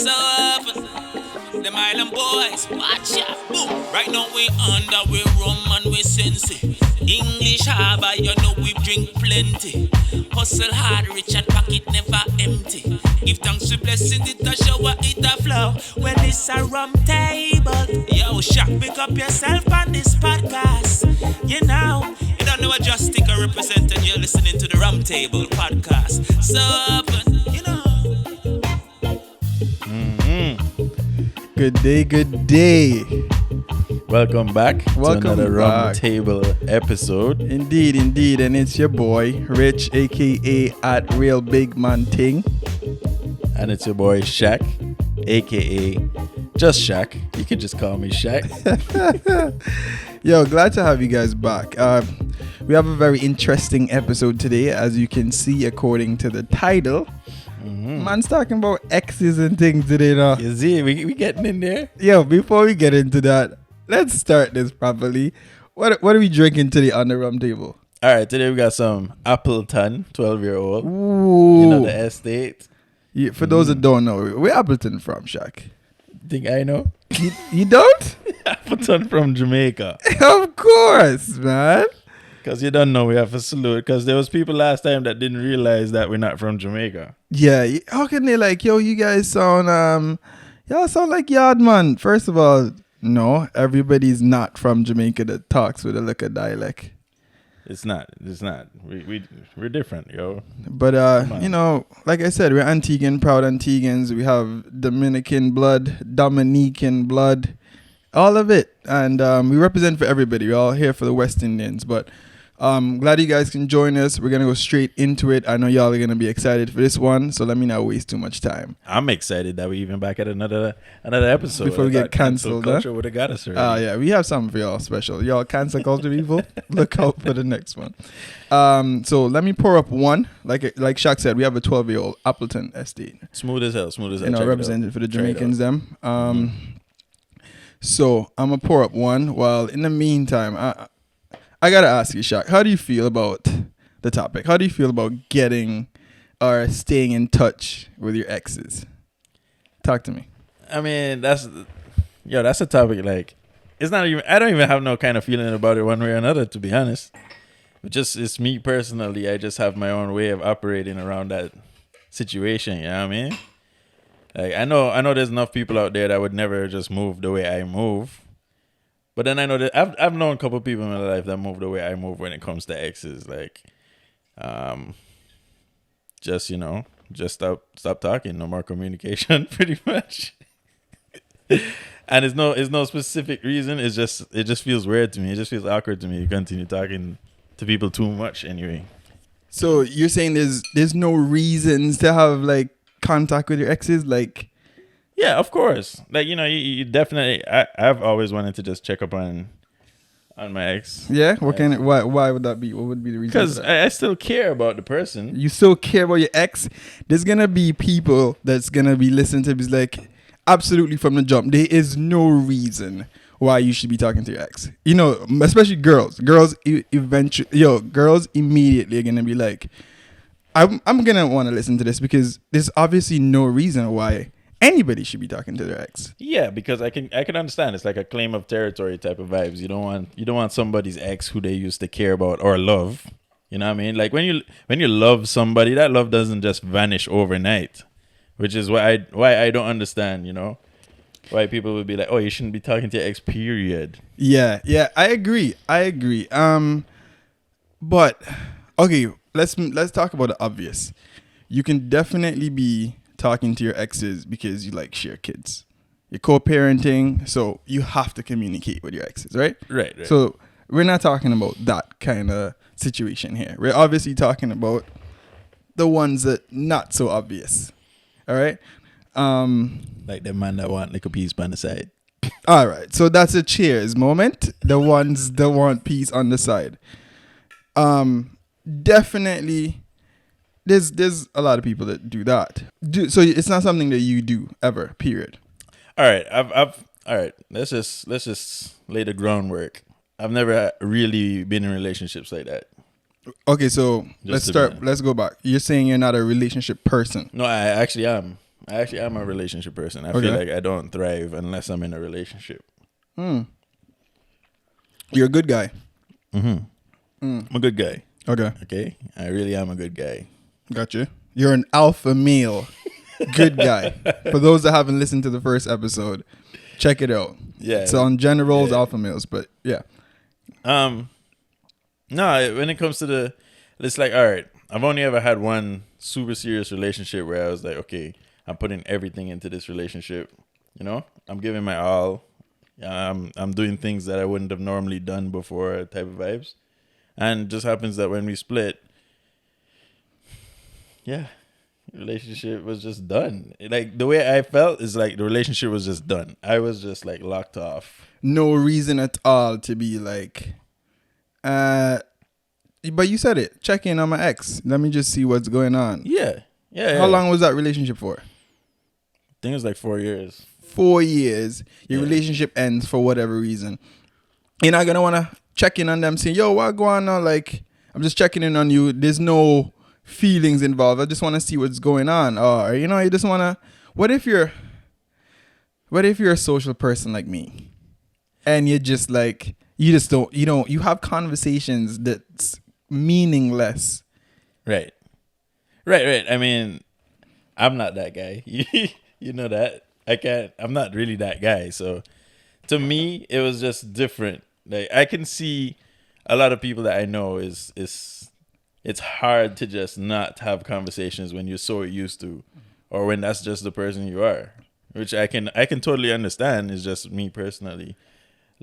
So often, them island boys, watch out, boom. Right now we under, we rum and we sensey. English harbor, you know we drink plenty. Hustle hard, rich and pocket never empty. Give thanks to blessings, it a shower, it a flow. Well, it's a rum table. Yo, Shaq, pick up yourself on this podcast. You don't know what Just Sticker represent, and you're listening to the Rum Table podcast. So open, you know. Good day. Welcome back to another Rum Table episode. Indeed, and it's your boy Rich, aka at Real Big Man Ting, and it's your boy Shaq, aka just Shaq. You can just call me Shaq. Yo, glad to have you guys back. We have a very interesting episode today, as you can see according to the title. Man's talking about exes and things today now. You see, we getting in there. Yo, before we get into that, let's start this properly. What are we drinking today on the Rum Table? All right, today we got some Appleton, 12-year-old. Ooh. You know, the estate. Yeah, for those that don't know, where Appleton from, Shaq? Think I know? You don't? Appleton from Jamaica. Of course, man. Because you don't know, we have to salute. Because there was people last time that didn't realize that we're not from Jamaica. Yeah, how can they like, yo, you guys sound, y'all sound like Yardman. First of all, no, everybody's not from Jamaica that talks with a liquor dialect. It's not. We're different, yo. But, you know, like I said, we're Antiguan, proud Antigans. We have Dominican blood, Dominican blood, all of it. And we represent for everybody. We're all here for the West Indians. But glad you guys can join us. We're going to go straight into it. I know y'all are going to be excited for this one, so let me not waste too much time. I'm excited that we're even back at another episode. Before we get canceled. Culture would have got us already. Yeah, we have something for y'all special. Y'all cancel culture people, look out for the next one. So let me pour up one. Like Shaq said, we have a 12-year-old Appleton Estate. Smooth as hell. You know, represented for the Jamaicans them. So I'm going to pour up one. While in the meantime, I got to ask you, Shaq, how do you feel about the topic? How do you feel about getting or staying in touch with your exes? Talk to me. I mean, that's a topic, like, it's not even, I don't even have no kind of feeling about it one way or another, to be honest. But just, it's me personally, I just have my own way of operating around that situation, you know what I mean? Like, I know there's enough people out there that would never just move the way I move. But then I know that I've known a couple of people in my life that move the way I move when it comes to exes. Like, just, you know, just stop talking. No more communication, pretty much. And it's no specific reason. It just feels weird to me. It just feels awkward to me to continue talking to people too much anyway. So you're saying there's no reasons to have, like, contact with your exes? Like, yeah, of course. Like, you know, you definitely. I've always wanted to just check up on my ex. Yeah. Why would that be? What would be the reason? Because I still care about the person. You still care about your ex. There's gonna be people that's gonna be listening to this, like, absolutely from the jump. There is no reason why you should be talking to your ex. You know, especially girls. Girls girls immediately are gonna be like, I'm gonna want to listen to this because there's obviously no reason why anybody should be talking to their ex. Yeah, because I can understand. It's like a claim of territory type of vibes. You don't want somebody's ex who they used to care about or love. You know what I mean? Like when you love somebody, that love doesn't just vanish overnight. Which is why I don't understand, you know, why people would be like, oh, you shouldn't be talking to your ex, period. Yeah, I agree. But okay, let's talk about the obvious. You can definitely be talking to your exes because you like share kids. You're co-parenting, so you have to communicate with your exes, right? Right. So we're not talking about that kind of situation here. We're obviously talking about the ones that not so obvious. All right? Like the man that want like a piece by the side. All right. So that's a cheers moment. The ones that want peace on the side. Definitely there's a lot of people that do that. So it's not something that you do ever, period. All right. All right. Let's just lay the groundwork. I've never really been in relationships like that. Okay, so let's go back. You're saying you're not a relationship person. No, I actually am. Actually, I'm a relationship person. I feel like I don't thrive unless I'm in a relationship. You're a good guy. I'm a good guy. Okay. Okay? I really am a good guy. Gotcha. You're an alpha male. Good guy. For those that haven't listened to the first episode, check it out. Yeah. It's on gender roles, alpha males, but yeah. No, when it comes to it's like, all right, I've only ever had one super serious relationship where I was like, okay, I'm putting everything into this relationship. You know, I'm giving my all. I'm doing things that I wouldn't have normally done before, type of vibes. And it just happens that when we split, relationship was just done. Like the way I felt is like the relationship was just done. I was just like locked off. No reason at all to be like, but you said it. Check in on my ex. Let me just see what's going on. Yeah. How long was that relationship for? I think it was like 4 years. 4 years. Your relationship ends for whatever reason. You're not gonna wanna check in on them, saying, "Yo, what going on?" Like, I'm just checking in on you. There's no feelings involved. I just want to see what's going on. Or you just wanna. What if you're a social person like me, and you're just like you have conversations that's meaningless. Right. I mean, I'm not that guy. You know that. I'm not really that guy. So to me, it was just different. Like I can see a lot of people that I know it's hard to just not have conversations when you're so used to, or when that's just the person you are, which I can totally understand. Is just me personally.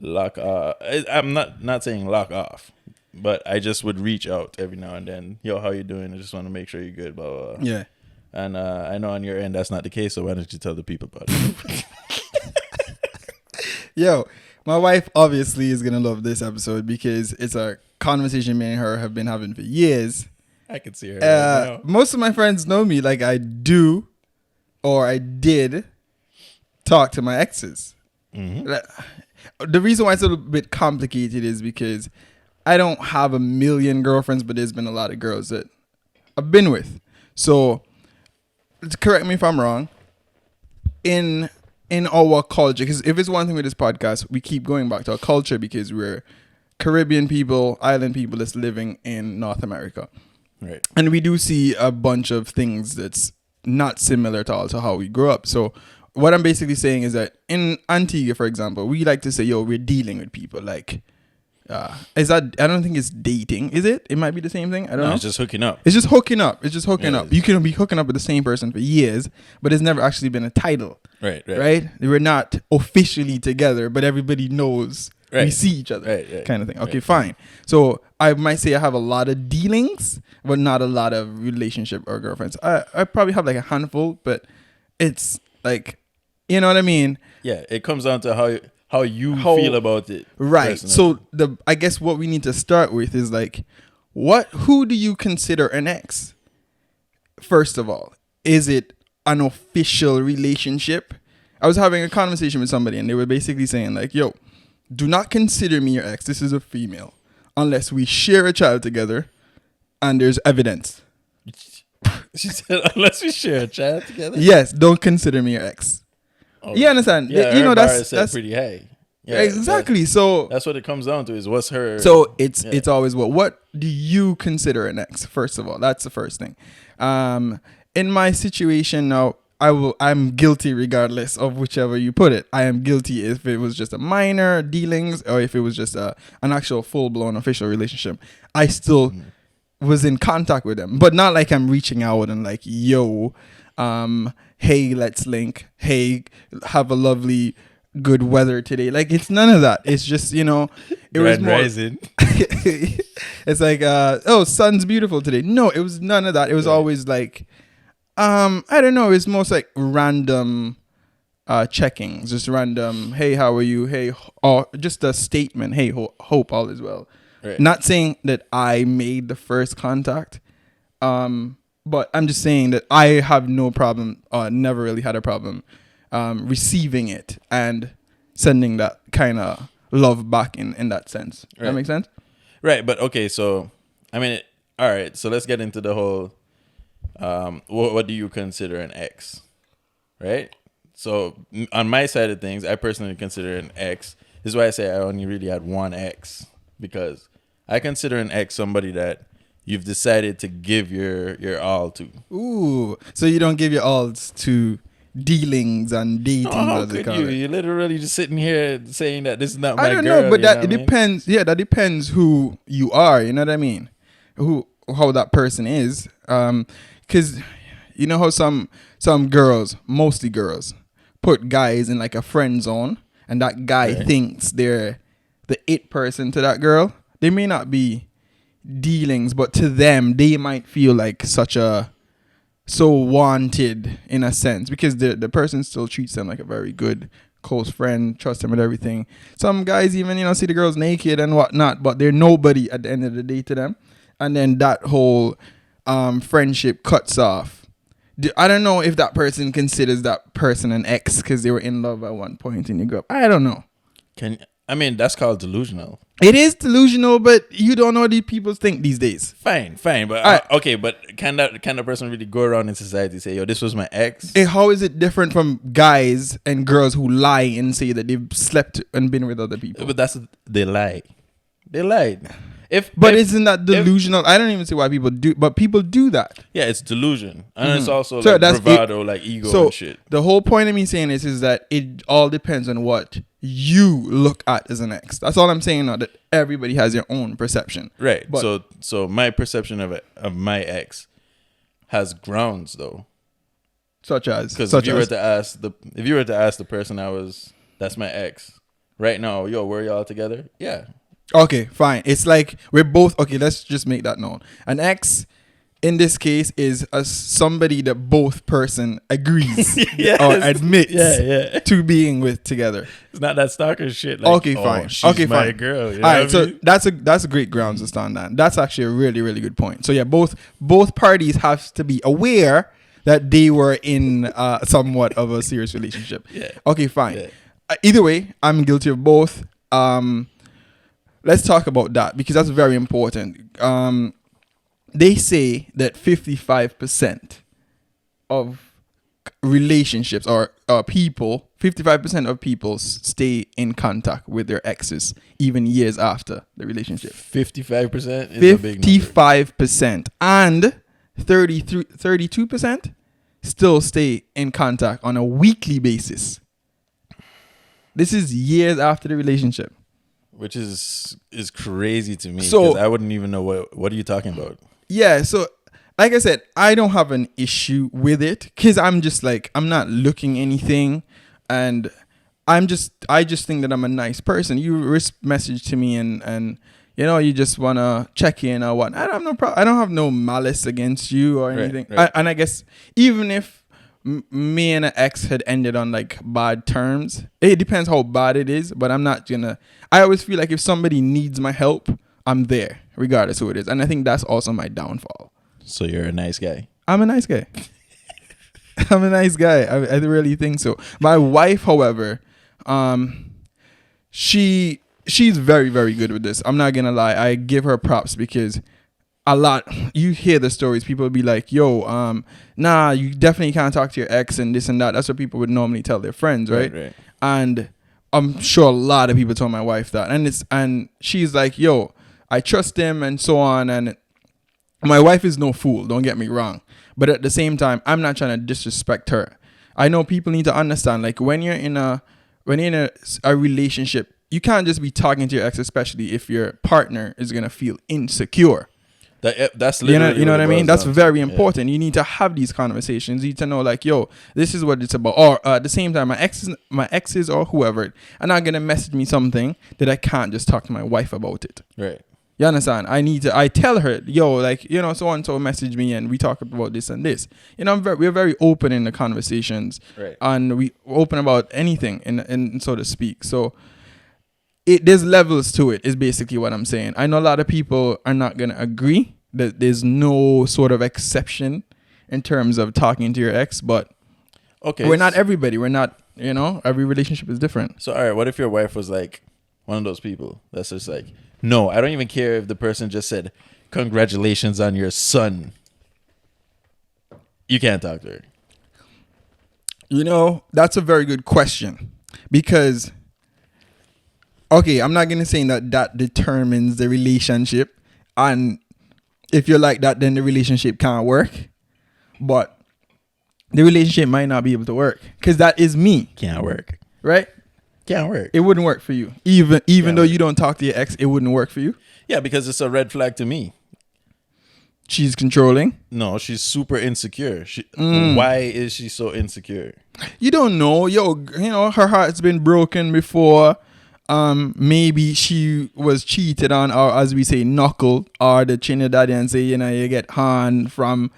I'm not saying lock off, but I just would reach out every now and then. Yo, how you doing? I just want to make sure you're good. Blah blah blah. Yeah. And I know on your end that's not the case. So why don't you tell the people about it? Yo, my wife obviously is gonna love this episode because it's a conversation me and her have been having for years. I can see her. Right now. Most of my friends know me. Like I do, or I did, talk to my exes. Mm-hmm. The reason why it's a little bit complicated is because I don't have a million girlfriends, but there's been a lot of girls that I've been with. So, correct me if I'm wrong. In our culture, because if it's one thing with this podcast, we keep going back to our culture because we're Caribbean people, island people that's living in North America. Right. And we do see a bunch of things that's not similar at all to how we grew up. So what I'm basically saying is that in Antigua, for example, we like to say, yo, we're dealing with people. Like, is that, I don't think it's dating, is it? It might be the same thing. I don't know. It's just hooking up. It's just hooking up. You can be hooking up with the same person for years, but it's never actually been a title. Right. We're not officially together, but everybody knows we see each other, kind of thing. Okay, fine. So I might say I have a lot of dealings, but not a lot of relationship or girlfriends. I probably have like a handful, but it's like, you know what I mean? Yeah, it comes down to how you feel about it. Right. Personally. So I guess what we need to start with is like, who do you consider an ex? First of all, is it an official relationship? I was having a conversation with somebody and they were basically saying like, yo, do not consider me your ex. This is a female unless we share a child together and there's evidence. She said, unless we share a child together? Yes, don't consider me your ex. Oh, you understand? Yeah, you know, that's pretty high. Yeah, exactly. So that's what it comes down to is what's her. So it's always what do you consider an ex? First of all, that's the first thing. In my situation now, I'm guilty regardless of whichever you put it. I am guilty if it was just a minor dealings or if it was just an actual full blown official relationship. I still was in contact with them, but not like I'm reaching out and like, yo, hey, let's link. Hey, have a lovely good weather today. Like it's none of that. It's just, it was more rising. It's like sun's beautiful today. No, it was none of that. It was always like I don't know, it's most like random checkings, just random, hey, how are you? Hey, or just a statement, hey, hope all is well. Right. Not saying that I made the first contact, but I'm just saying that I have no problem, never really had a problem receiving it and sending that kind of love back in that sense. Right. That make sense? Right, but okay, so, I mean, all right, so let's get into the whole, what do you consider an ex? right? So on my side of things, I personally consider an ex. This is why I say I only really had one ex, because I consider an ex somebody that you've decided to give your all to. Ooh, so you don't give your alls to dealings and datings, Oh, how as they could call you? it. You're literally just sitting here saying that this is not I my don't girl. know, but you that know it what I mean? depends. Yeah, that depends who you are. You know what I mean? How that person is. Because you know how some girls, mostly girls, put guys in like a friend zone, and that guy Right. thinks they're the it person to that girl. They may not be dealings, but to them, they might feel like so wanted in a sense, because the person still treats them like a very good close friend, trust them with everything. Some guys even see the girls naked and whatnot, but they're nobody at the end of the day to them, and then that whole friendship cuts off. I don't know if that person considers that person an ex because they were in love at one point and you grew up. I don't know. That's called delusional. It is delusional, but you don't know what these people think these days. Fine, but okay, but can that person really go around in society and say, "Yo, this was my ex"? How is it different from guys and girls who lie and say that they've slept and been with other people? But they lie. They lied. Isn't that delusional? I don't even see why people do, but people do that. Yeah, it's delusion, and it's also So like that's bravado, like ego and shit. The whole point of me saying this is that it all depends on what you look at as an ex. That's all I'm saying now, that everybody has their own perception. Right. But, so my perception of my ex has grounds though. such as Because if you were to ask the person that's my ex right now, yo, were y'all together? Yeah. Okay, fine. It's like we're both okay. Let's just make that known. An ex, in this case, is somebody that both person agrees Yes. or admits Yeah. to being with together. It's not that stalker shit. Like, Okay, fine. She's Okay, my fine. girl. You know All right, what I so mean? that's a great grounds to stand on. That's actually a really, really good point. So yeah, both parties have to be aware that they were in somewhat of a serious relationship. Yeah. Okay, fine. Yeah. Either way, I'm guilty of both. Let's talk about that because that's very important. They say that 55% of relationships or people, 55% of people stay in contact with their exes even years after the relationship. 55% is a big number. 55% and 32% still stay in contact on a weekly basis. This is years after the relationship. Which is crazy to me. So- Because I wouldn't even know what are you talking about? Yeah, so like I said, I don't have an issue with it because I'm just like, I'm not looking anything, and I just think that I'm a nice person. You message to me and you just wanna check in or what. I don't have no I don't have no malice against you or anything. Right. And I guess even if me and an ex had ended on like bad terms, it depends how bad it is, but I'm not gonna. I always feel like if somebody needs my help, I'm there regardless who it is, and I think that's also my downfall. So you're a nice guy. I'm a nice guy. I'm a nice guy. I really think so. My wife, however, she's very, very good with this. I'm not gonna lie. I give her props because you hear the stories. People will be like, yo, nah, you definitely can't talk to your ex and this and that. That's what people would normally tell their friends, right? Right. And I'm sure a lot of people told my wife that. And she's like, yo, I trust him and so on. And my wife is no fool, don't get me wrong. But at the same time, I'm not trying to disrespect her. I know people need to understand, like when you're in a relationship, you can't just be talking to your ex, especially if your partner is gonna feel insecure. That's literally you know what I mean? That's very Yeah. important. You need to have these conversations. You need to know, like, yo, this is what it's about. Or at the same time, my exes or whoever are not gonna message me something that I can't just talk to my wife about it. Right. You understand? I tell her, yo, like, so and so message me and we talk about this and this. We're very open in the conversations, Right. and we open about anything, in so to speak. So there's levels to it, is basically what I'm saying. I know a lot of people are not gonna agree that there's no sort of exception in terms of talking to your ex, but Okay. we're not everybody. We're not, every relationship is different. So all right, what if your wife was like one of those people that's just like, no, I don't even care if the person just said, congratulations on your son. You can't talk to her. You know, that's a very good question because, okay, I'm not gonna say that determines the relationship, and if you're like that, then the relationship can't work. But the relationship might not be able to work because that is me, Can't work. right? Can't work. It wouldn't work for you, even though work. you don't talk to your ex. It wouldn't work for you. Yeah, because it's a red flag to me. She's controlling. No, she's super insecure. Why is she so insecure? You don't know, her heart's been broken before. Maybe she was cheated on, or as we say, knuckled, or the Trinidadian and say, you get Han from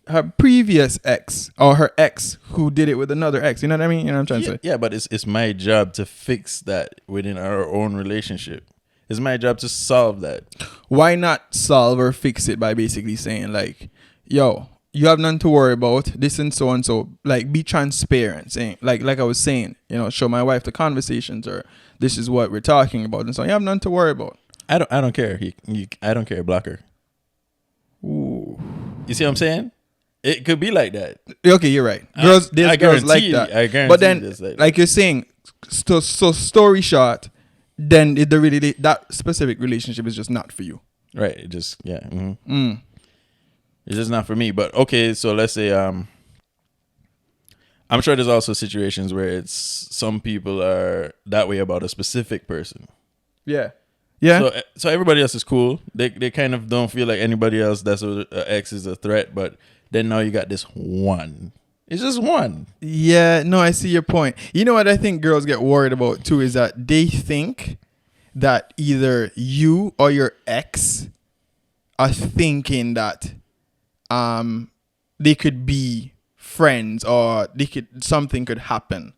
her previous ex or her ex who did it with another ex. You know what I mean? You know what I'm trying to say? Yeah, but it's my job to fix that within our own relationship. It's my job to solve that. Why not solve or fix it by basically saying like, yo, you have nothing to worry about, this and so, like be transparent, saying like I was saying, show my wife the conversations, or this is what we're talking about, and so you have nothing to worry about. I don't care. I don't care. Block her. Ooh. You see what I'm saying? It could be like that. Okay, you're right. There's girls like that. I guarantee but then, this like you're saying, so story short, then that specific relationship is just not for you. Right. It just It's just not for me. But okay, so let's say I'm sure there's also situations where it's some people are that way about a specific person. Yeah. Yeah. So everybody else is cool. They kind of don't feel like anybody else that's a ex is a threat. But then now you got this one. It's just one. Yeah. No, I see your point. You know what I think girls get worried about too is that they think that either you or your ex are thinking that they could be friends, or something could happen.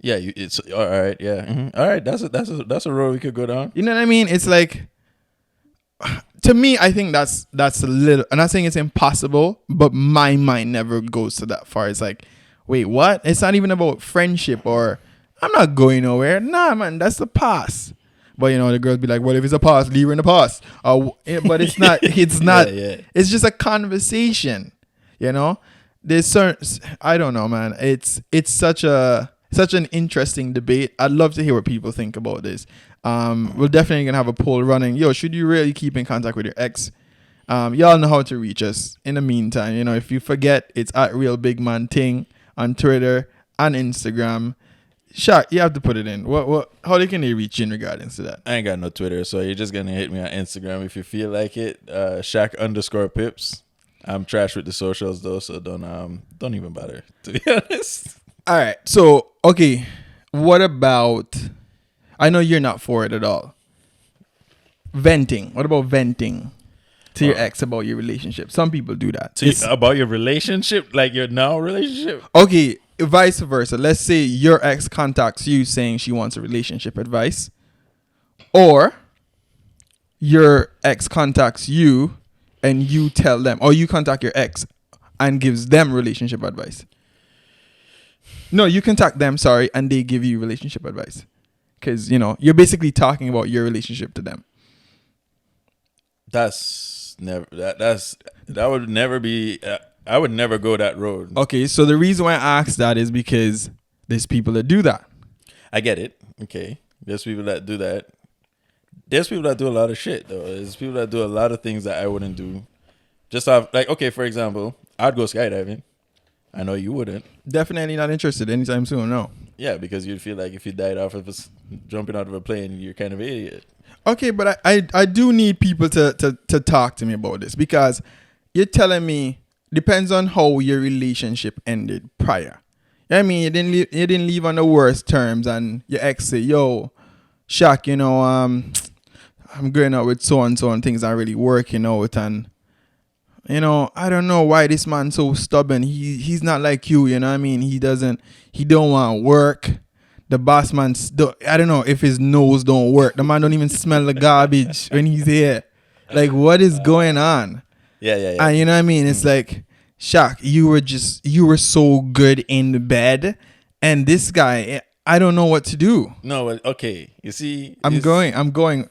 Yeah, it's all right. Yeah, all right. That's a road we could go down. You know what I mean? It's like, to me, I think that's a little. I'm not saying it's impossible, but my mind never goes to that far. It's like, wait, what? It's not even about friendship, or I'm not going nowhere. Nah, man, that's the past. But the girls be like, well, if it's a past, leave her in the past. But it's not. It's not. Yeah. It's just a conversation. There's certain. I don't know, man. It's such an interesting debate. I'd love to hear what people think about this. We're definitely gonna have a poll running. Yo, should you really keep in contact with your ex? Y'all know how to reach us. In the meantime, if you forget, it's at Real Big Man Ting on Twitter and Instagram. Shaq, you have to put it in. How can they reach you in regards to that? I ain't got no Twitter, so you're just gonna hit me on Instagram if you feel like it. Shaq_Pips. I'm trash with the socials though, so don't even bother, to be honest. All right. So, okay. What about, I know you're not for it at all, venting. What about venting to your ex about your relationship? Some people do that. About your relationship? Like your now relationship? Okay. Vice versa. Let's say your ex contacts you saying she wants a relationship advice, or your ex contacts you and you tell them, or you contact your ex and gives them relationship advice. No, you contact them, and they give you relationship advice. Because, you're basically talking about your relationship to them. That's never, that would never be, I would never go that road. Okay, so the reason why I asked that is because there's people that do that. I get it. Okay. There's people that do that. There's people that do a lot of shit, though. There's people that do a lot of things that I wouldn't do. Just okay, for example, I'd go skydiving. I know you wouldn't. Definitely not interested anytime soon, no. Yeah, because you'd feel like if you died off of jumping out of a plane, you're kind of an idiot. Okay, but I do need people to talk to me about this, because you're telling me depends on how your relationship ended prior. I mean, you didn't leave on the worst terms, and your ex say, yo, Shaq, I'm going out with so and so and things aren't really working out, and I don't know why this man's so stubborn. He's not like you, you know what I mean? He don't want to work. The boss man, I don't know if his nose don't work. The man don't even smell the garbage when he's here. Like, what is going on? Yeah. And you know what I mean? It's like, Shaq, you were so good in the bed, and this guy, I don't know what to do. No, okay. You see, I'm going.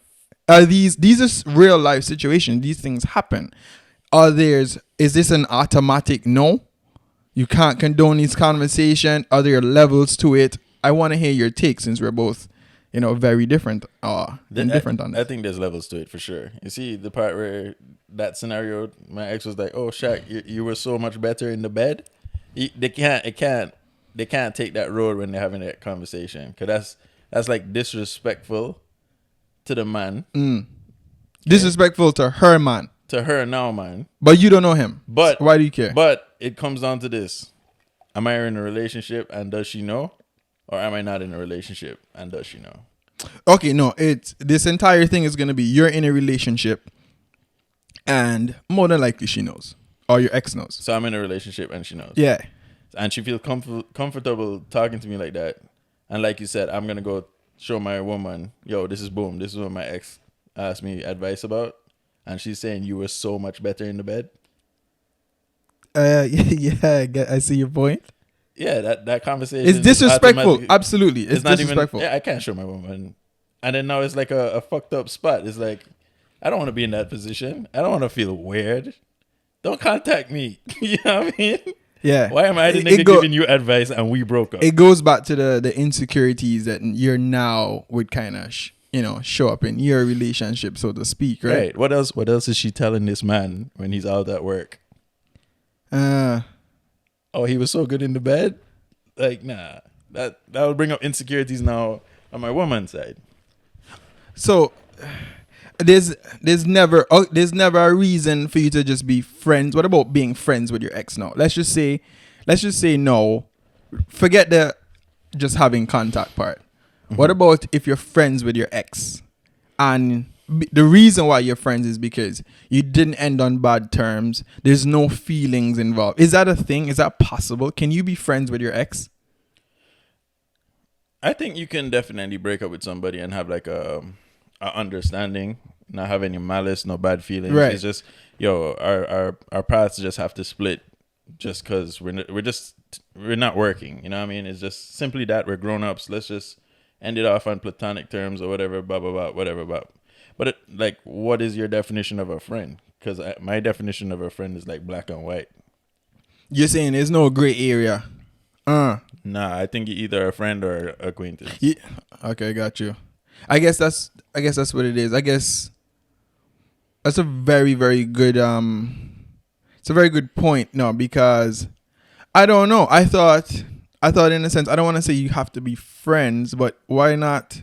These are real life situations. These things happen. Is this an automatic no? you can't condone this conversation. Are there levels to it? I want to hear your take since we're both, very different. Different on this. I think there's levels to it for sure. You see the part where that scenario, my ex was like, "Oh, Shaq, you were so much better in the bed." They can't take that road when they're having that conversation, because that's like disrespectful to the man. Disrespectful to her, man. To her now, man. But you don't know him. But so why do you care? But it comes down to this: am I in a relationship and does she know, or am I not in a relationship and does she know? Okay, no. This entire thing is gonna be you're in a relationship, and more than likely she knows, or your ex knows. So I'm in a relationship and she knows. Yeah. And she feels comfortable talking to me like that. And like you said, I'm gonna go show my woman, yo, this is boom. This is what my ex asked me advice about. And she's saying you were so much better in the bed. I see your point. Yeah, that conversation. It's disrespectful. Absolutely, it's not disrespectful. I can't show my woman. And then now it's like a fucked up spot. It's like, I don't want to be in that position. I don't want to feel weird. Don't contact me. You know what I mean? Yeah. Why am I the nigga giving you advice and we broke up? It goes back to the insecurities that you're now would kind of show up in your relationship, so to speak, right? What else is she telling this man when he's out at work? Oh, he was so good in the bed? Like, nah. That would bring up insecurities now on my woman's side. So there's never a reason for you to just be friends. What about being friends with your ex now? Let's just say no. Forget the just having contact part. Mm-hmm. What about if you're friends with your ex, and the reason why you're friends is because you didn't end on bad terms. There's no feelings involved. Is that a thing? Is that possible? Can you be friends with your ex? I think you can definitely break up with somebody and have like a understanding, not have any malice, no bad feelings. Right. It's just, our paths just have to split just because we're not working. You know what I mean? It's just simply that we're grown ups. Let's just end it off on platonic terms or whatever, blah, blah, blah, whatever, blah. But what is your definition of a friend? Because my definition of a friend is like black and white. You're saying there's no gray area. Nah, I think you're either a friend or acquaintance. Yeah. Okay, got you. I guess that's what it is. I guess that's a very, very good it's a very good point. No, because I don't know. I thought in a sense, I don't want to say you have to be friends, but why not?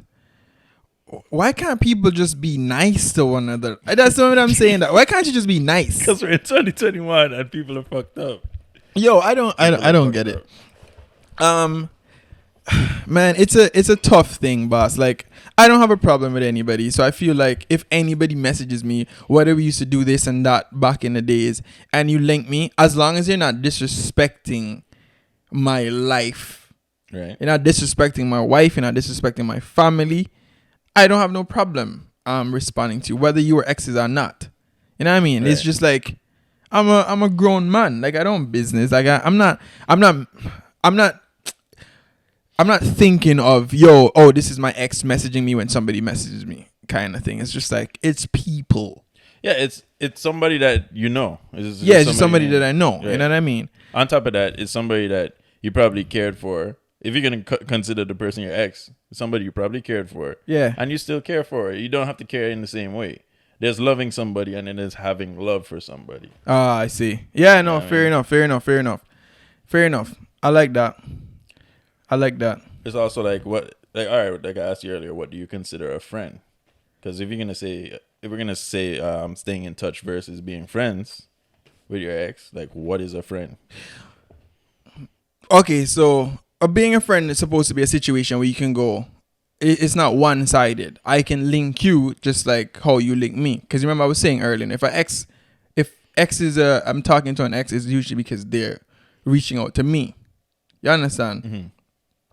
Why can't people just be nice to one another? That's what I'm saying. That why can't you just be nice? Because we're in 2021 and people are fucked up. Yo, I don't get it. Man, it's a tough thing, boss. Like, I don't have a problem with anybody, so I feel like if anybody messages me, whether we used to do this and that back in the days, and you link me, as long as you're not disrespecting my life, right? You're not disrespecting my wife, you're not disrespecting my family, I don't have no problem responding to you, whether you were exes or not. You know what I mean? Right. It's just like I'm a grown man. Like, I don't business. Like, I'm not thinking of, this is my ex messaging me when somebody messages me kind of thing. It's just like, it's people. Yeah, it's somebody that you know. It's just somebody that I know. Right. You know what I mean? On top of that, it's somebody that you probably cared for. If you're going to consider the person your ex, somebody you probably cared for. Yeah. And you still care for it. You don't have to care in the same way. There's loving somebody and then there's having love for somebody. Ah, I see. Yeah, no, fair enough. I like that. It's also like all right, like I asked you earlier, what do you consider a friend? Because if we're gonna say staying in touch versus being friends with your ex, like, what is a friend? Okay, so being a friend is supposed to be a situation where you can go. It's not one-sided. I can link you just like how you link me. Because remember I was saying earlier, if X is I'm talking to an ex, it's usually because they're reaching out to me. You understand? Mm-hmm.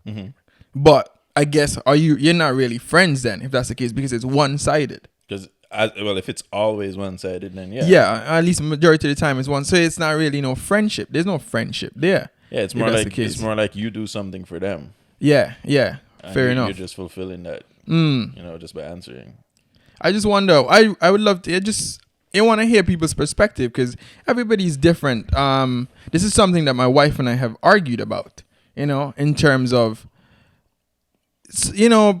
Mm-hmm. But I guess you're not really friends then, if that's the case, because it's one-sided. Because if it's always one-sided, then yeah. Yeah, at least majority of the time it's one. So it's not really no friendship. There's no friendship there. Yeah, it's more like you do something for them. Yeah. Fair enough. You're just fulfilling that, just by answering. I just wonder. I would love to. Just you want to hear people's perspective because everybody's different. This is something that my wife and I have argued about, in terms of,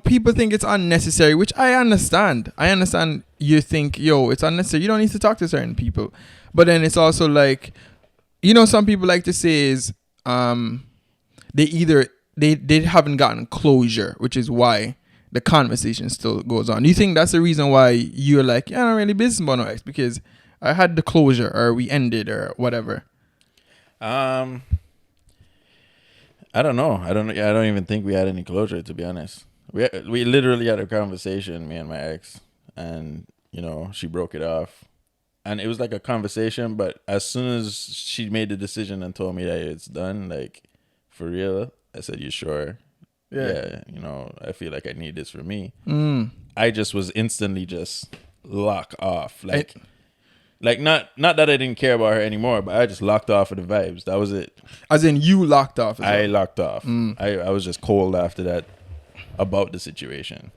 people think it's unnecessary, which I understand. You think, it's unnecessary. You don't need to talk to certain people. But then it's also like, some people like to say is they haven't gotten closure, which is why the conversation still goes on. Do you think that's the reason why you're like, yeah, I'm not really business about no ex because I had the closure or we ended or whatever? I don't know. I don't even think we had any closure, to be honest. We literally had a conversation, me and my ex, and she broke it off. And it was like a conversation, but as soon as she made the decision and told me that it's done, like, for real, I said, you sure? Yeah, I feel like I need this for me. I just was instantly just lock off. Like not that I didn't care about her anymore, but I just locked off of the vibes. That was it. As in you locked off? I locked off. I was just cold after that about the situation.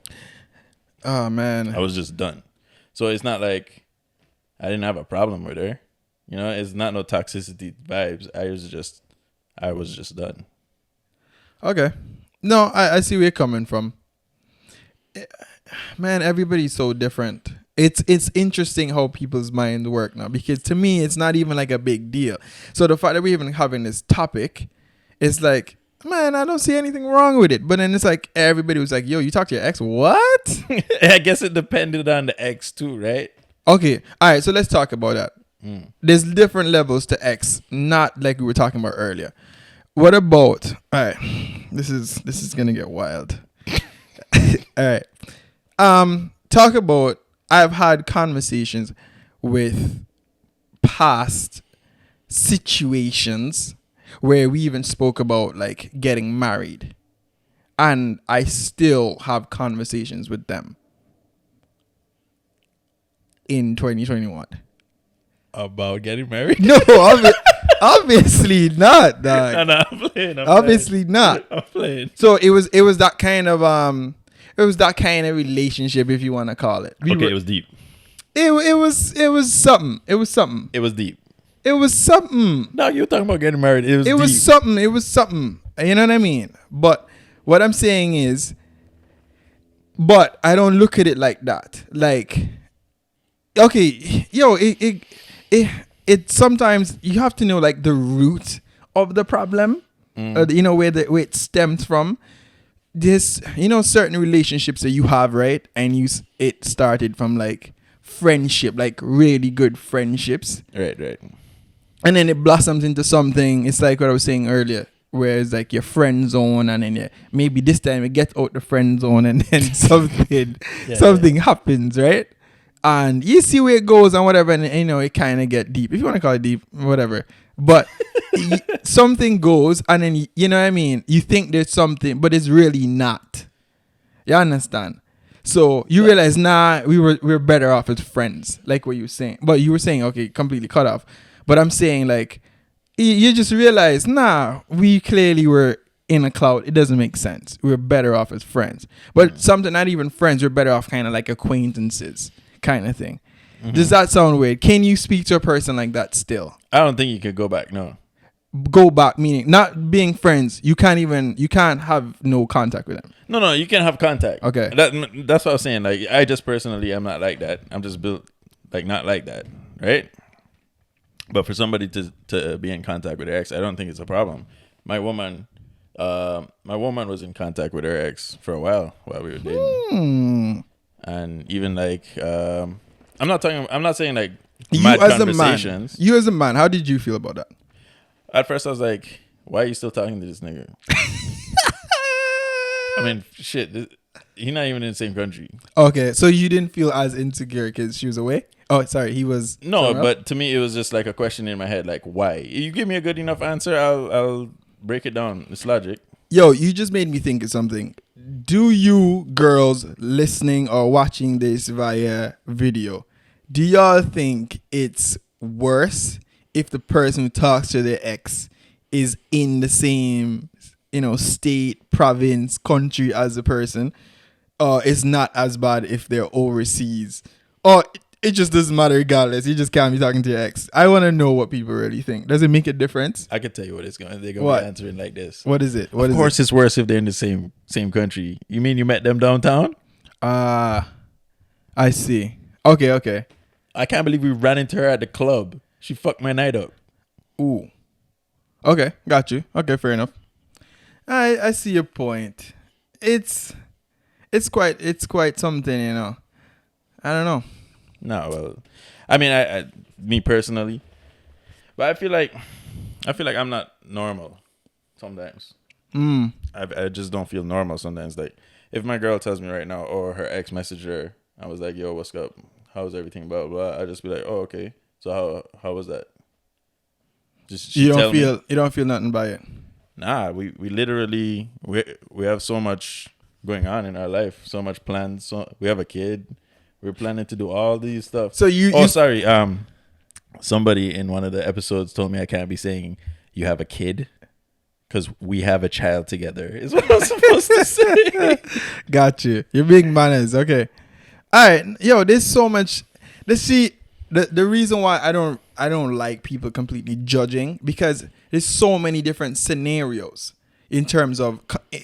Oh, man. I was just done. So it's not like I didn't have a problem with her. It's not no toxicity vibes. I was just done. Okay. No, I see where you're coming from. Man, everybody's so different. It's interesting how people's minds work now, because to me, it's not even like a big deal. So the fact that we're even having this topic, it's like, man, I don't see anything wrong with it. But then it's like everybody was like, yo, you talked to your ex? What? I guess it depended on the ex too, right? Okay. All right. So let's talk about that. There's different levels to ex, not like we were talking about earlier. What about, all right, this is going to get wild. All right. Talk about, I've had conversations with past situations where we even spoke about like getting married, and I still have conversations with them in 2021. About getting married? No, obviously not, dog. No, I'm playing. Obviously not. I'm playing. So it was that kind of relationship, if you want to call it. It was deep. It was something. It was something. It was deep. It was something. No, you were talking about getting married. It was deep. Something. It was something. You know what I mean? But what I'm saying is, but I don't look at it like that. Like, okay, it sometimes you have to know like the root of the problem, where it stems from. This, certain relationships that you have, right? And it started from like friendship, like really good friendships. Right. And then it blossoms into something. It's like what I was saying earlier, where it's like your friend zone, and then maybe this time you get out the friend zone, and then something happens, right? And you see where it goes and whatever, and it kind of get deep, if you want to call it deep, whatever. But something goes, and then you know what I mean. You think there's something, but it's really not. You understand? So you realize, we're better off as friends, like what you were saying. But you were saying, okay, completely cut off. But I'm saying, like, you just realize, we clearly were in a cloud. It doesn't make sense. We're better off as friends. But something, not even friends, we're better off kind of like acquaintances kind of thing. Mm-hmm. Does that sound weird? Can you speak to a person like that still? I don't think you could go back, no. Go back, meaning not being friends. You can't have no contact with them. No, you can have contact. Okay. That's what I was saying. Like, I just personally am not like that. I'm just built like not like that, right? But for somebody to be in contact with their ex, I don't think it's a problem. My woman was in contact with her ex for a while we were dating. And even like I'm not saying like mad conversations. You as a man, how did you feel about that? At first I was like, why are you still talking to this nigga? I mean, shit, he's not even in the same country. Okay, so you didn't feel as insecure because she was away? Oh, sorry, he was. No, but to me, it was just like a question in my head, like, why? You give me a good enough answer, I'll break it down. It's logic. Yo, you just made me think of something. Do you girls listening or watching this via video, do y'all think it's worse if the person who talks to their ex is in the same, state, province, country as the person? Or it's not as bad if they're overseas? Or It just doesn't matter regardless. You just can't be talking to your ex. I want to know what people really think. Does it make a difference? I can tell you what they're going What? to be answering like this. What is it? Of course, it's worse if they're in the same country. You mean you met them downtown? I see. Okay. I can't believe we ran into her at the club. She fucked my night up. Ooh. Okay, got you. Okay, fair enough. I see your point. It's quite something, you know. I don't know. No, well, I mean, I me personally, but I feel like I'm not normal sometimes. I just don't feel normal sometimes. Like if my girl tells me right now, or her ex messaged her, I was like, "Yo, what's up? How's everything?" Blah blah. I just be like, "Oh, okay. So how was that?" Just You don't feel nothing by it. Nah, we literally we have so much going on in our life, so much plans. So we have a kid. We're planning to do all these stuff. So sorry. Somebody in one of the episodes told me I can't be saying you have a kid because we have a child together. Is what I'm supposed to say. Got you. You're being manners. Okay. All right. Yo, there's so much. Let's see. The reason why I don't like people completely judging, because there's so many different scenarios in terms of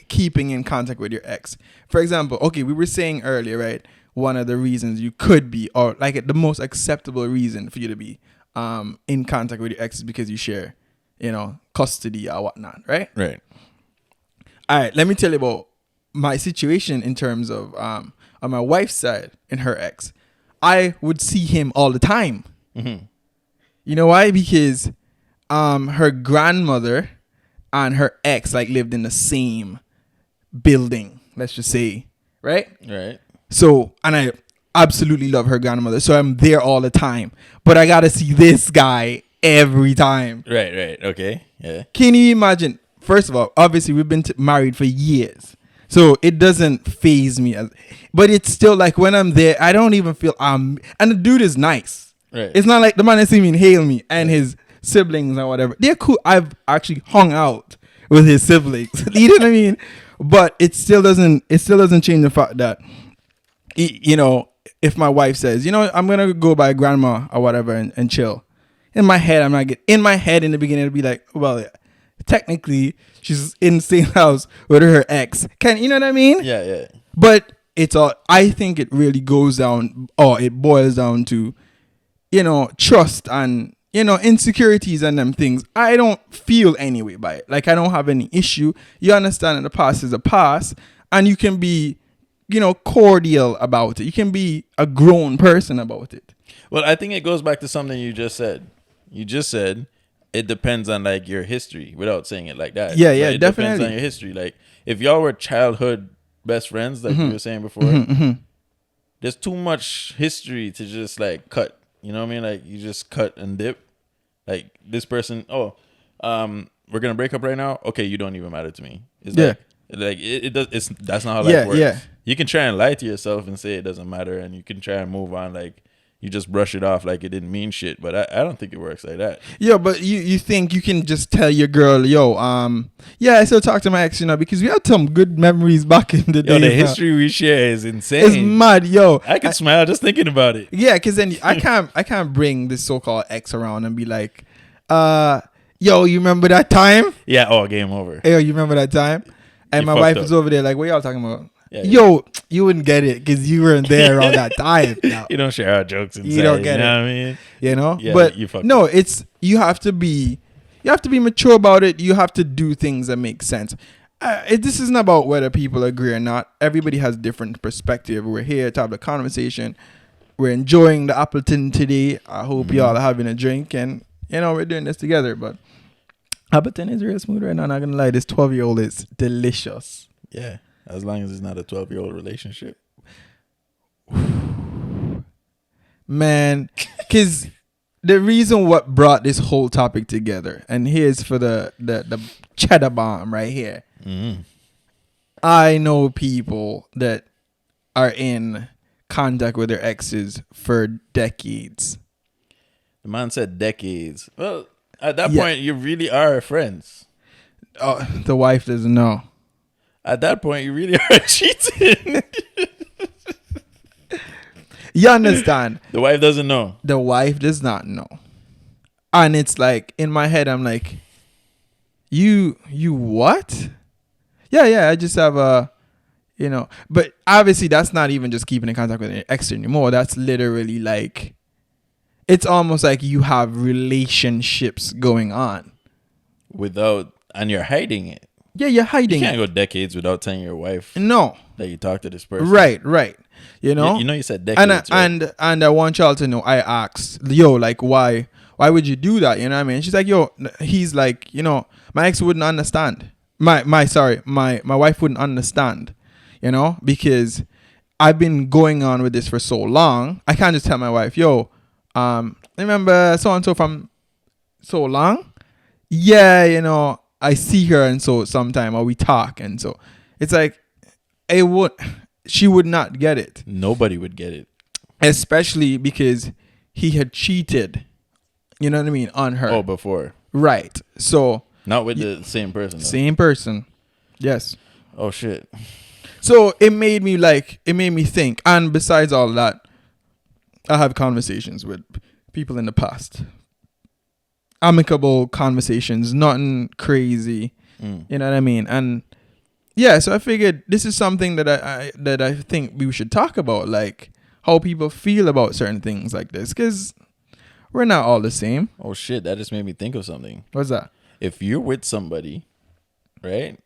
keeping in contact with your ex. For example, okay, we were saying earlier, right? One of the reasons you could be, or like the most acceptable reason for you to be in contact with your ex is because you share, you know, custody or whatnot, right? Right. All right, let me tell you about my situation in terms of on my wife's side and her ex. I would see him all the time. Mm-hmm. You know why? Because her grandmother and her ex like lived in the same building, let's just say, right? Right. So, and I absolutely love her grandmother, so I'm there all the time. But I gotta see this guy every time. Right. Okay. Yeah. Can you imagine? First of all, obviously we've been married for years, so it doesn't faze me. But it's still like when I'm there, I don't even feel and the dude is nice. Right. It's not like the man that see me and hail me and his siblings or whatever. They're cool. I've actually hung out with his siblings. You know what I mean? But it still doesn't change the fact that, you know, if my wife says, you know, I'm gonna go by grandma or whatever and chill. In my head, in the beginning, it'll be like, well, yeah, technically she's in the same house with her ex. You know what I mean? Yeah. But I think it really goes down, or it boils down to, you know, trust and, you know, insecurities and them things. I don't feel any way by it. Like, I don't have any issue. You understand that the past is a past, and you can be, you know, cordial about it. You can be a grown person about it. Well, I think it goes back to something you just said. You just said it depends on like your history, without saying it like that. Yeah, it definitely. Depends on your history. Like if y'all were childhood best friends, like you were saying before, there's too much history to just like cut. You know what I mean? Like you just cut and dip. Like this person, we're gonna break up right now. Okay, you don't even matter to me. It's like it does. That's not how life works. Yeah. You can try and lie to yourself and say it doesn't matter, and you can try and move on. Like you just brush it off like it didn't mean shit. But I don't think it works like that. Yeah, but you think you can just tell your girl, yo, I still talk to my ex, you know, because we had some good memories back in the day. Yo, the history we share is insane. It's mad, yo. I can smile just thinking about it. Yeah, because then I can't bring this so-called ex around and be like, yo, you remember that time? Yeah. Oh, game over. Hey, yo, you remember that time? And You my fucked wife up. is over there like, what y'all talking about? Yeah, Yo, you wouldn't get it because you weren't there around that time. No. You don't share our jokes inside. You don't get you know it. what I mean? You know? Yeah, but you fucked no, up. you have to be mature about it. You have to do things that make sense. This isn't about whether people agree or not. Everybody has different perspective. We're here to have the conversation. We're enjoying the Appleton today. I hope y'all are having a drink, and you know we're doing this together. But Appleton is real smooth right now. Not gonna lie, this 12-year-old is delicious. Yeah. As long as it's not a 12-year-old relationship. Man, because the reason what brought this whole topic together, and here's for the cheddar bomb right here. Mm-hmm. I know people that are in contact with their exes for decades. The man said decades. Well, at that Yeah. point, you really are friends. The wife doesn't know. At that point, you really are cheating. You understand? The wife doesn't know. The wife does not know. And it's like, in my head, I'm like, you what? Yeah, I just have a, but obviously that's not even just keeping in contact with an ex anymore. That's literally like, it's almost like you have relationships going on. And you're hiding it. Yeah, you're hiding You can't it. go decades without telling your wife No. that you talk to this person. Right. You know you said decades, and I want y'all to know, I asked, like, why would you do that? You know what I mean? She's like, he's like, my ex wouldn't understand. My wife wouldn't understand, because I've been going on with this for so long. I can't just tell my wife, remember so and so from so long? Yeah, I see her and so sometime, or we talk, and so it's like, she would not get it. Nobody would get it. Especially because he had cheated, you know what I mean, on her. Oh, before. Right. So. Not with the same person, though. Same person. Yes. Oh, shit. So it made me think. And besides all that, I have conversations with people in the past. Amicable conversations, nothing crazy. You know what I mean? And yeah, so I figured this is something that I think we should talk about, like how people feel about certain things like this, because we're not all the same. Oh, shit. That just made me think of something. What's that? If you're with somebody, right,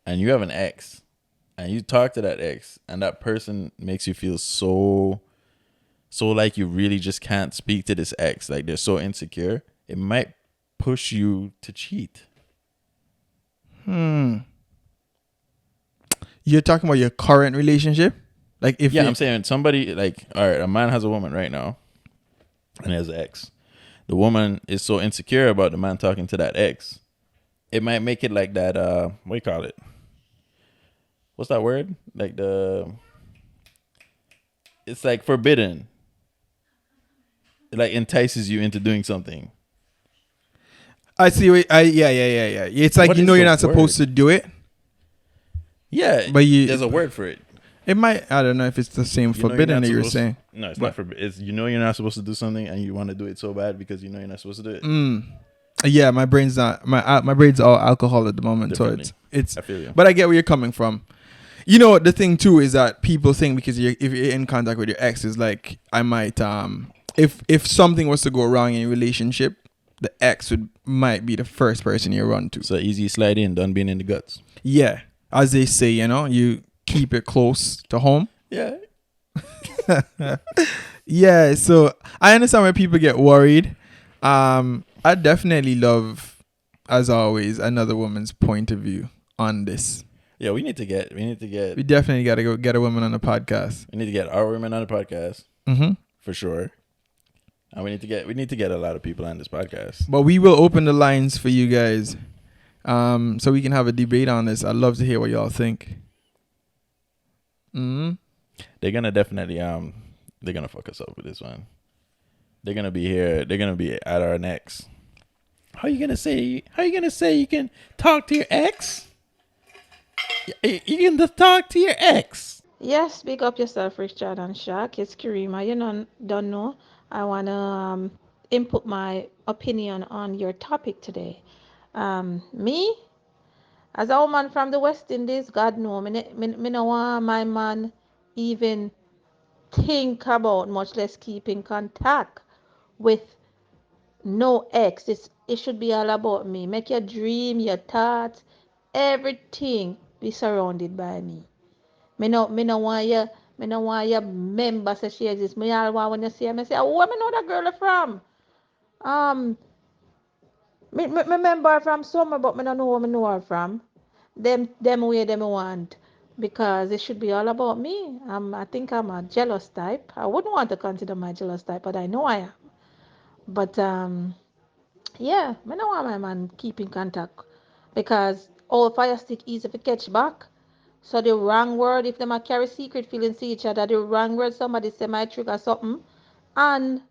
and you have an ex, and you talk to that ex, and that person makes you feel so like you really just can't speak to this ex, like they're so insecure, it might push you to cheat. You're talking about your current relationship? Like if I'm saying somebody, like, all right, a man has a woman right now and has an ex. The woman is so insecure about the man talking to that ex. It might make it like that, what do you call it? What's that word? Like it's like forbidden. It like entices you into doing something. I see. Yeah. It's like, What you're is the not supposed to do it. Yeah, but there's a word for it. It might. I don't know if it's the same forbidden that you're saying. No, it's not forbidden. It's you're not supposed to do something and you want to do it so bad because you're not supposed to do it. Yeah, my brain's not. My brain's all alcohol at the moment, so it's. I feel you. But I get where you're coming from. The thing too is that people think because if you're in contact with your ex, is like, I might if something was to go wrong in your relationship, the ex might be the first person you run to. So easy slide in, done being in the guts. Yeah, as they say, you keep it close to home. Yeah. Yeah, so I understand where people get worried. I definitely love, as always, another woman's point of view on this. Yeah, we definitely got to go get a woman on the podcast. We need to get our women on the podcast. Mm-hmm. For sure. And we need to get a lot of people on this podcast. But we will open the lines for you guys, so we can have a debate on this. I'd love to hear what y'all think. They're gonna definitely they're gonna fuck us up with this one. They're gonna be here. They're gonna be at our necks. How you gonna say you can talk to your ex? You can just talk to your ex. Yes, big up yourself, Richard and Shaq. It's Kirima. Don't know. I want to input my opinion on your topic today. Me, as a woman from the West Indies, God know, me no want my man even think about, much less keep in contact with no ex. It should be all about me. Make your dream, your thoughts, everything be surrounded by me. Me no want you member say she exists. Me all want when you see her, me say, where me know that girl from? Me remember her from somewhere, but me don't know where me know her from. Them way them want. Because it should be all about me. I think I'm a jealous type. I wouldn't want to consider my jealous type, but I know I am. But yeah, me don't want my man keep in contact. Because all fire stick easy to catch back. So the wrong word, if them a carry secret feelings to each other, the wrong word somebody say might trigger something, and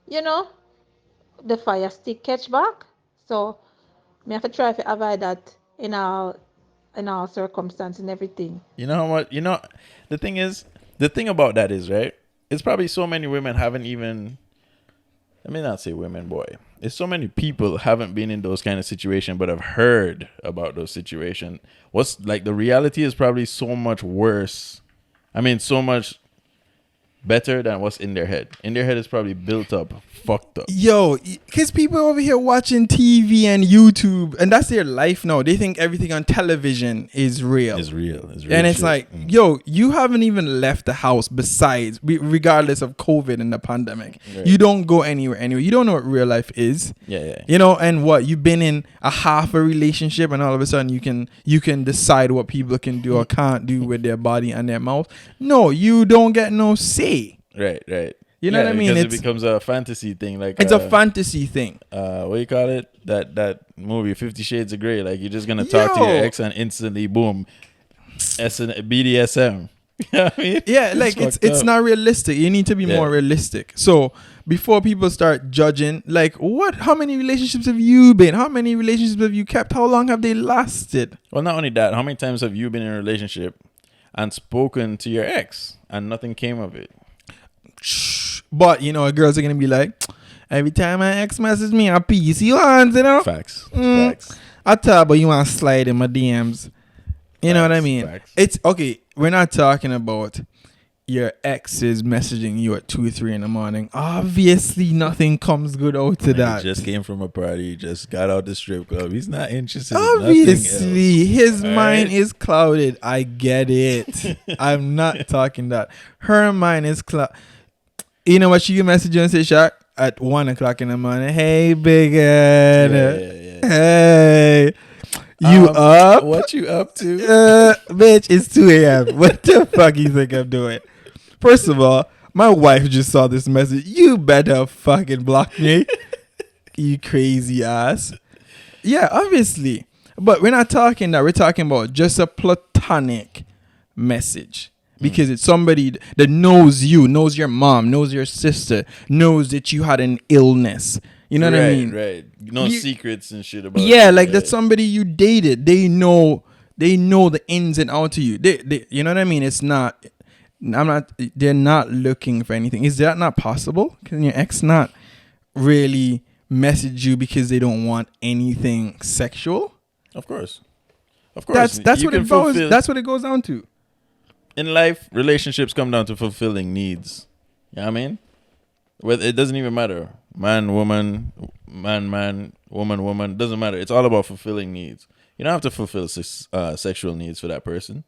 the fire stick catch back. So me have to try to avoid that in all circumstances and everything. You know what? The thing about that is, right? it's probably so many women haven't even. Let me not say women, boy. It's so many people haven't been in those kind of situations, but have heard about those situations. What's like the reality is probably so much worse. I mean, so much better than what's in their head. In their head is probably built up, fucked up. Yo, because people over here watching TV and YouTube, and that's their life now. They think everything on television is real. It's real. It's real. And it's shit. like, yo, you haven't even left the house besides, regardless of COVID and the pandemic. Right. You don't go anywhere anyway. You don't know what real life is. Yeah. You know, and what, you've been in a half a relationship and all of a sudden you can decide what people can do or can't do with their body and their mouth. No, you don't get no say. Right. You know what I mean? Because it becomes a fantasy thing. Like it's a fantasy thing. What do you call it? That movie, 50 Shades of Grey. Like, you're just gonna talk to your ex and instantly, boom, BDSM. You know what I mean? Yeah, like it's not realistic. You need to be more realistic. So before people start judging, like, how many relationships have you been? How many relationships have you kept? How long have they lasted? Well, not only that, how many times have you been in a relationship and spoken to your ex and nothing came of it? But you know, girls are gonna be like, every time my ex message me, I piece you hands, you know. Facts. I tell, but you want to slide in my DMs. You know what I mean? Facts. It's okay. We're not talking about your ex is messaging you at 2 or 3 in the morning. Obviously, nothing comes good out to that. He just came from a party, just got out the strip club. He's not interested in Obviously, his All mind right? is clouded. I get it. I'm not talking that. Her mind is clouded. You know what? She can message you and say, Shaq, at 1 o'clock in the morning. Hey, big head. Yeah. Hey. You up? What you up to? Bitch, it's 2 a.m. What the fuck you think I'm doing? First of all, my wife just saw this message. You better fucking block me. You crazy ass. Yeah, obviously. But we're not talking that. We're talking about just a platonic message. Because it's somebody that knows you, knows your mom, knows your sister, knows that you had an illness. You know what I mean? Right. No secrets and shit about yeah, it. like that's somebody you dated. They know the ins and outs of you. They you know what I mean? It's not. They're not looking for anything. Is that not possible? Can your ex not really message you because they don't want anything sexual? Of course. That's what it goes. That's what it goes down to. In life, relationships come down to fulfilling needs. You know what I mean? Well, it doesn't even matter. Man, woman, woman. Doesn't matter. It's all about fulfilling needs. You don't have to fulfill sexual needs for that person.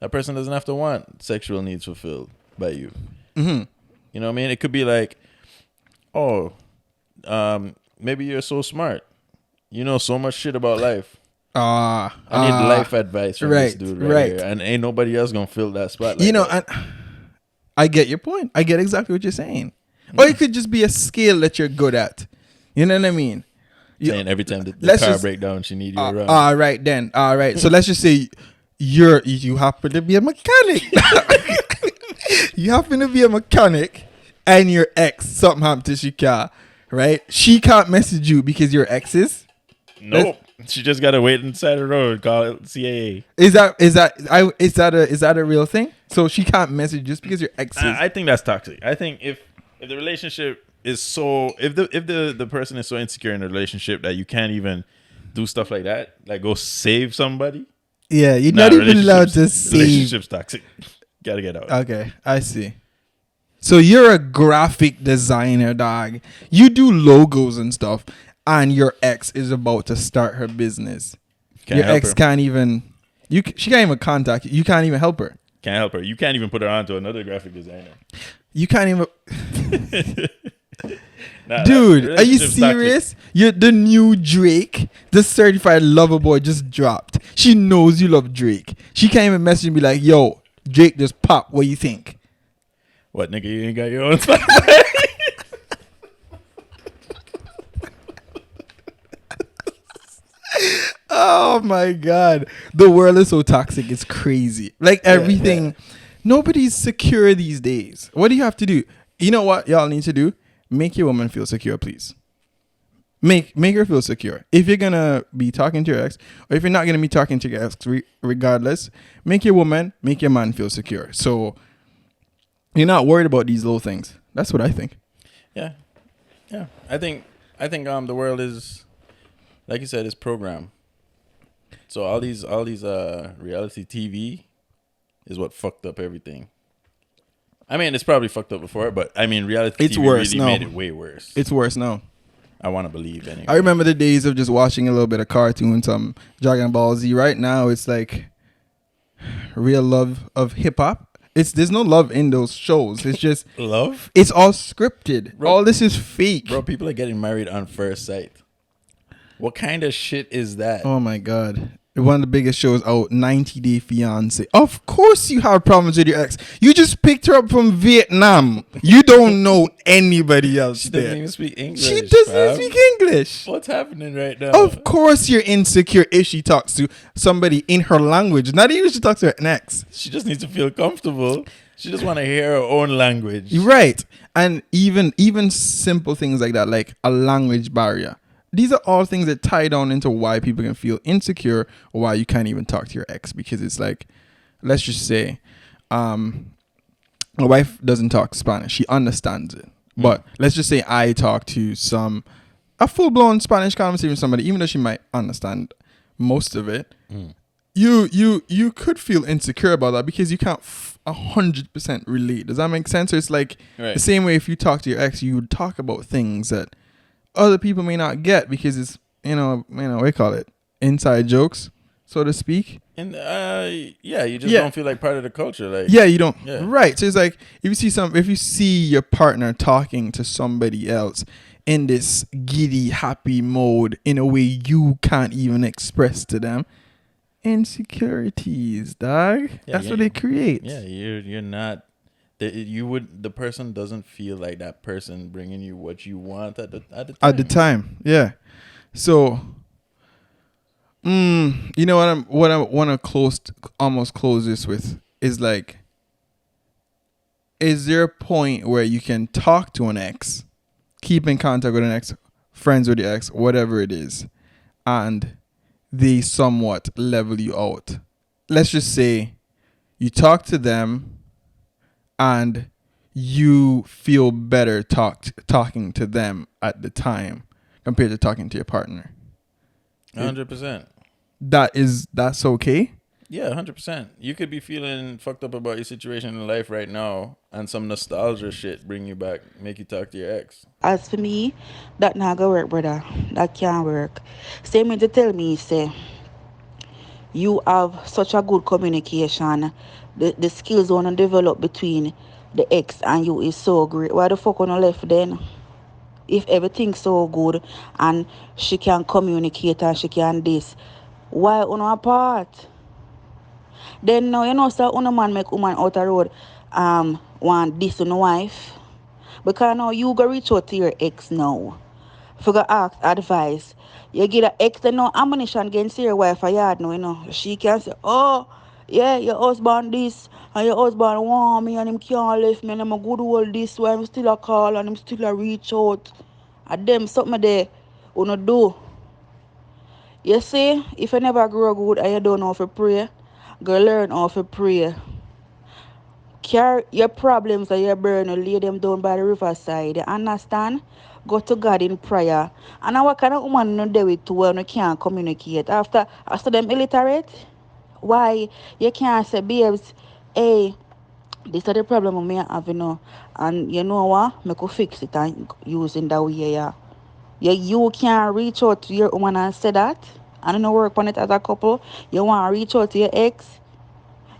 That person doesn't have to want sexual needs fulfilled by you. Mm-hmm. You know what I mean? It could be like, maybe you're so smart. You know so much shit about life. I need life advice from this dude right here. And ain't nobody else gonna fill that spot. Like, you know, I get your point. I get exactly what you're saying. Or it could just be a skill that you're good at. You know what I mean? Saying every time the car break down, she need you around. All right then. All right. So let's just say you happen to be a mechanic. You happen to be a mechanic, and your ex something happened to your car, right? She can't message you because your ex is. Nope. She just gotta wait inside the road. Call it CAA. Is that a real thing? So she can't message just because your ex is. I think that's toxic. I think if the relationship is so, if the person is so insecure in a relationship that you can't even do stuff like that, like go save somebody. Yeah, you're not even allowed to save. Relationship's toxic. Gotta get out. Okay, I see. So you're a graphic designer, dog. You do logos and stuff, and your ex is about to start her business. Your ex can't even. She can't even contact you. You can't even help her. Can't help her. You can't even put her on to another graphic designer. You can't even. Dude, are you serious? You're the new Drake. The certified lover boy just dropped. She knows you love Drake. She can't even message and be like, yo, Drake just popped. What do you think? What, nigga, you ain't got your own Spotify? Oh my God. The world is so toxic. It's crazy. Like everything. Yeah. Nobody's secure these days. What do you have to do? You know what y'all need to do? Make your woman feel secure, please. Make her feel secure. If you're going to be talking to your ex, or if you're not going to be talking to your ex regardless, make your man feel secure. So You're not worried about these little things. That's what I think. Yeah, yeah. I think the world is, like you said, is programmed. So all these reality TV is what fucked up everything. I mean, it's probably fucked up before, but I mean, reality It's TV worse really now. made it way worse. It's worse now. I want to believe anyway. I remember the days of just watching a little bit of cartoon, some Dragon Ball Z. Right now, it's like real love of hip hop. There's no love in those shows. It's just love. it's all scripted. Bro, all this is fake. Bro, people are getting married on first sight. What kind of shit is that? Oh my god. One of the biggest shows out, 90 Day Fiance. Of course you have problems with your ex. You just picked her up from Vietnam. You don't know anybody else She there. doesn't even speak English. She doesn't fam. speak English. What's happening right now? Of course you're insecure if she talks to somebody in her language. Not even if she talks to an ex. She just needs to feel comfortable. She just want to hear her own language. You're right. And even simple things like that, like a language barrier. These are all things that tie down into why people can feel insecure or why you can't even talk to your ex. Because it's like, let's just say, my wife doesn't talk Spanish. She understands it. But let's just say I talk to a full-blown Spanish conversation with somebody, even though she might understand most of it. You could feel insecure about that because you can't 100% relate. Does that make sense? So it's like the same way if you talk to your ex, you would talk about things that other people may not get because it's we call it inside jokes, so to speak. And you just don't feel like part of the culture. Like you don't. Yeah. Right. So it's like if you see your partner talking to somebody else in this giddy, happy mode in a way you can't even express to them, insecurities, dog. That's what they create. Yeah, you're not. The person doesn't feel like that person bringing you what you want at the time. Yeah. So, you know what I want to almost close this with is like, is there a point where you can talk to an ex, keep in contact with an ex, friends with your ex, whatever it is, and they somewhat level you out? Let's just say you talk to them and you feel better talking to them at the time compared to talking to your partner. 100%. That's okay? Yeah, 100%. You could be feeling fucked up about your situation in life right now, and some nostalgia shit bring you back, make you talk to your ex. As for me, that not gonna work, brother. That can't work. Same way to tell me, say, you have such a good communication. The skills you want to develop between the ex and you is so great. Why the fuck on left then? If everything's so good and she can communicate and she can this, why on apart? Then now you know so on a man make woman out the road want this on a wife. Because now you go reach out to your ex now. For go ask advice. You get an ex that no ammunition against your wife or yard now, you know. She can say, oh, yeah, your husband this and your husband want me and him can't left me and I'm a good old this why I'm still a call and I'm still a reach out. And them something there wanna do. You see, if you never grow good and you don't know how to pray, go learn how to pray. Carry your problems and your burden, lay them down by the riverside. You understand? Go to God in prayer. And now what kind of woman you do it to when you can't communicate? After them illiterate? Why you can't say, babes, hey, this is the problem I have, you know. And you know what? I could fix it and using that way, yeah. You can't reach out to your woman and say that. And you know work on it as a couple. You want to reach out to your ex.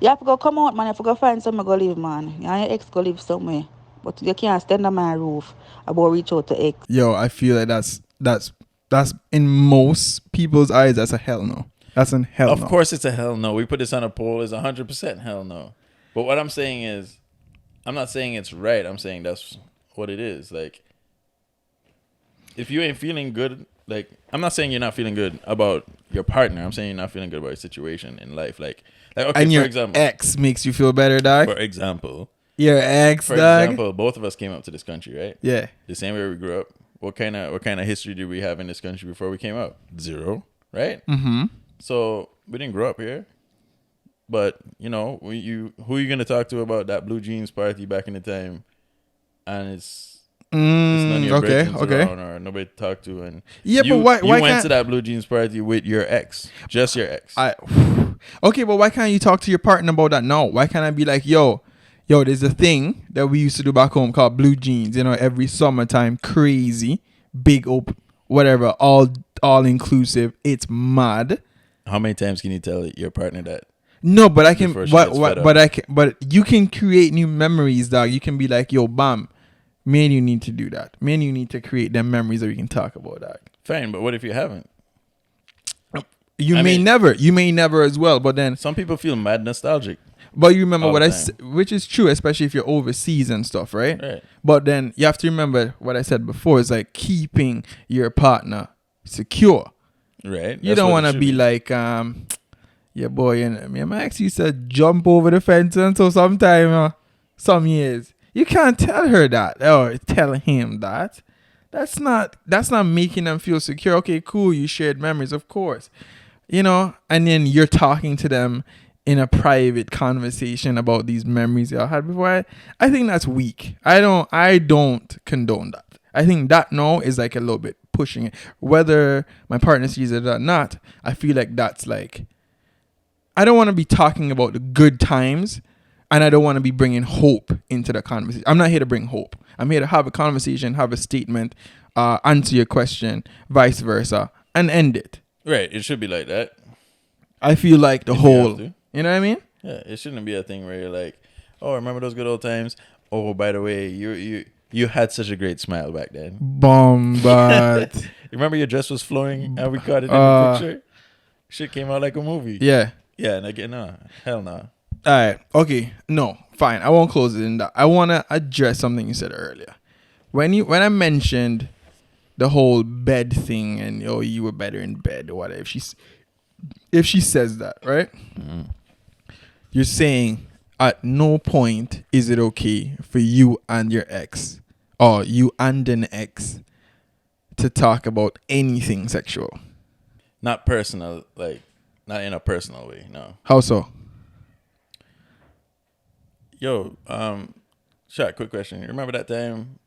You have to go come out, man. You have to go find somewhere to go live, man. You and your ex go live somewhere. But you can't stand on my roof about reach out to ex. Yo, I feel like that's in most people's eyes, that's a hell no. That's a hell no. Of course it's a hell no. We put this on a poll. It's 100% hell no. But what I'm saying is, I'm not saying it's right. I'm saying that's what it is. Like, if you ain't feeling good, like, I'm not saying you're not feeling good about your partner. I'm saying you're not feeling good about your situation in life. Like okay, and your for example, ex makes you feel better, dog. For example, your ex, for dog. example, both of us came up to this country, right? Yeah. The same way we grew up. What kind of history did we have in this country before we came out? Zero, right? Mm-hmm. So we didn't grow up here. But you know, who are you gonna talk to about that blue jeans party back in the time? And it's none of your Okay, brethren okay. around or nobody to talk to. And Yeah, you, but why you went can't to that blue jeans party with your ex, just your ex. I? Okay, but why can't you talk to your partner about that now? Why can't I be like, yo, there's a thing that we used to do back home called blue jeans. You know, every summertime, crazy, big open, whatever, all inclusive. It's mad. How many times can you tell your partner that? No, but I can, Before she gets fed up. but you can create new memories, dog. You can be like, yo, bam, me and you need to do that. Me and you need to create them memories that we can talk about, dog. Fine, but what if you haven't? You I may mean- never as well, but then, Some people feel mad nostalgic. but you remember All what the I time. said, which is true, especially if you're overseas and stuff, right? Right. But then you have to remember what I said before is like keeping your partner secure. Right. You That's don't what want it to should be like, yeah, boy, and me and my ex used to jump over the fence until some years. You can't tell her that or tell him that. That's not making them feel secure. Okay, cool. You shared memories, of course. You know, and then you're talking to them in a private conversation about these memories y'all had before. I think that's weak. I don't condone that. I think that no is like a little bit pushing it. Whether my partner sees it or not, I feel like that's like, I don't want to be talking about the good times, and I don't want to be bringing hope into the conversation. I'm not here to bring hope. I'm here to have a conversation, have a statement, answer your question, vice versa, and end it. Right. It should be like that. I feel like the If you have whole, to. you know what I mean? Yeah. It shouldn't be a thing where you're like, oh, remember those good old times? Oh, by the way, you had such a great smile back then. But You remember your dress was flowing and we caught it in the picture? Shit came out like a movie. yeah. Yeah, and again, no. Hell no. All right. Okay. No. Fine. I won't close it in that. I want to address something you said earlier. When I mentioned the whole bed thing and you were better in bed or whatever, if she says that, right? You're saying at no point is it okay for you and your ex or you and an ex to talk about anything sexual. Not personal, like, not in a personal way, no. How so? Yo, Shaq, quick question. You remember that time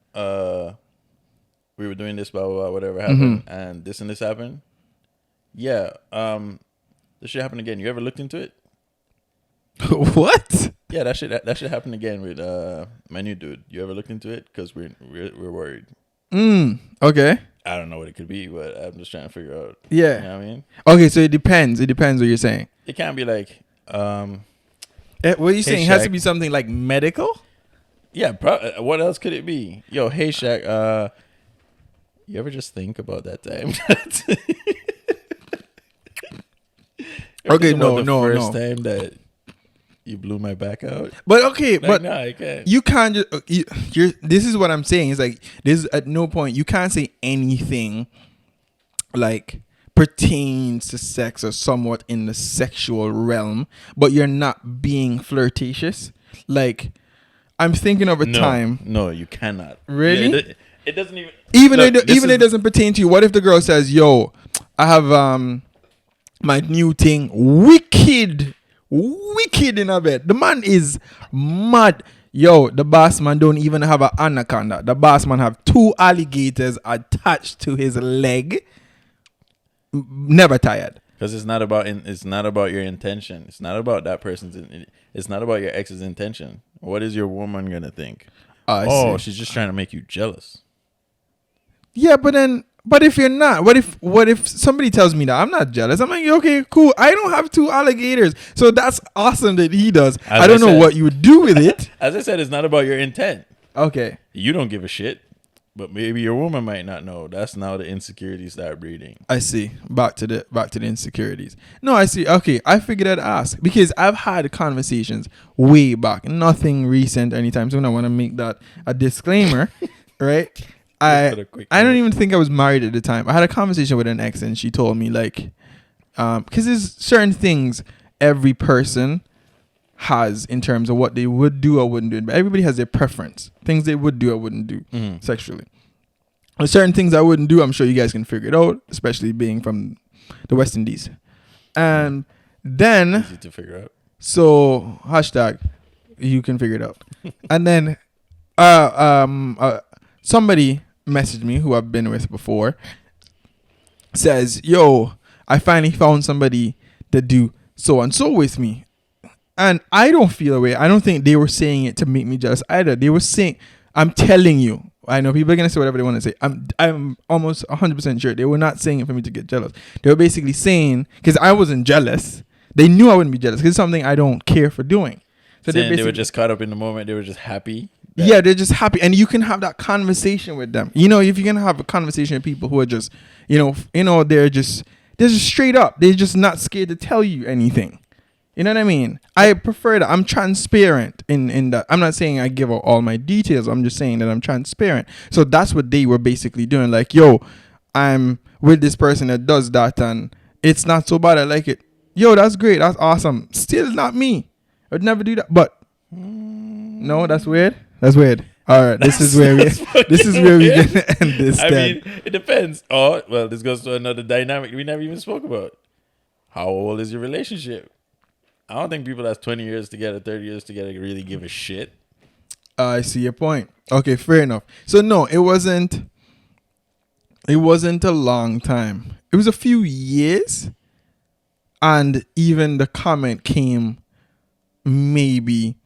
we were doing this, blah, blah, blah, whatever happened, and this happened? Yeah. This shit happened again. You ever looked into it? What? Yeah, that shit happened again with my new dude. You ever looked into it? Because we're worried. Okay. I don't know what it could be, but I'm just trying to figure out. Yeah. You know what I mean? Okay, so it depends. It depends what you're saying. It can't be like, What are you saying? It has to Shaq. be something like medical? yeah, what else could it be? Yo, hey, Shaq, you ever just think about that time? Okay, Think about no. the first time that you blew my back out. But okay, Like, but no, I can't. you can't just you're this is what I'm saying. It's like this is at no point you can't say anything like pertains to sex or somewhat in the sexual realm, but you're not being flirtatious. Like I'm thinking of a time. No, you cannot. Really? Yeah, it doesn't even. Even Look, though this it is- doesn't pertain to you. What if the girl says, "Yo, I have my new thing, wicked in a bed." The man is mad. Yo, the boss man don't even have an anaconda. The boss man have 2 alligators attached to his leg. Never tired. Because it's not about your intention. It's not about that person's. It's not about your ex's intention. What is your woman gonna think? I Oh, see. she's just trying to make you jealous. Yeah, but if you're not, what if somebody tells me that I'm not jealous? I'm like, okay, cool. I don't have 2 alligators, so that's awesome that he does. As I don't I know said- what you would do with it. As I said, it's not about your intent. Okay. You don't give a shit, but maybe your woman might not know. That's now the insecurities start breeding. I see. Back to the insecurities. No, I see. Okay, I figured I'd ask because I've had conversations way back. Nothing recent anytime soon. I want to make that a disclaimer, right? Put I a quick don't note. even think I was married at the time. I had a conversation with an ex and she told me like, because there's certain things every person has in terms of what they would do or wouldn't do. But everybody has their preference. Things they would do or wouldn't do sexually. There's certain things I wouldn't do. I'm sure you guys can figure it out, especially being from the West Indies. And then, Easy to figure out. So hashtag, you can figure it out. And then somebody messaged me who I've been with before, says, yo, I finally found somebody that do so and so with me. And I don't feel away. I don't think they were saying it to make me jealous either. They were saying, I'm telling you. I know people are gonna say whatever they want to say. I'm almost 100% sure they were not saying it for me to get jealous. They were basically saying, because I wasn't jealous, they knew I wouldn't be jealous because it's something I don't care for doing. So they were just caught up in the moment. They were just happy. Yeah, they're just happy, and you can have that conversation with them. You know, if you're gonna have a conversation with people who are just, they're just straight up. They're just not scared to tell you anything. You know what I mean? I prefer that. I'm transparent in that. I'm not saying I give out all my details. I'm just saying that I'm transparent. So that's what they were basically doing. Like, yo, I'm with this person that does that, and it's not so bad. I like it. Yo, that's great. That's awesome. Still not me. I'd never do that. But no, that's weird. That's weird. All right, this is where we're gonna end this. I mean, it depends. Oh, well, this goes to another dynamic we never even spoke about. How old is your relationship? I don't think people that's 20 years together, 30 years together really give a shit. I see your point. Okay, fair enough. So no, it wasn't a long time. It was a few years, and even the comment came maybe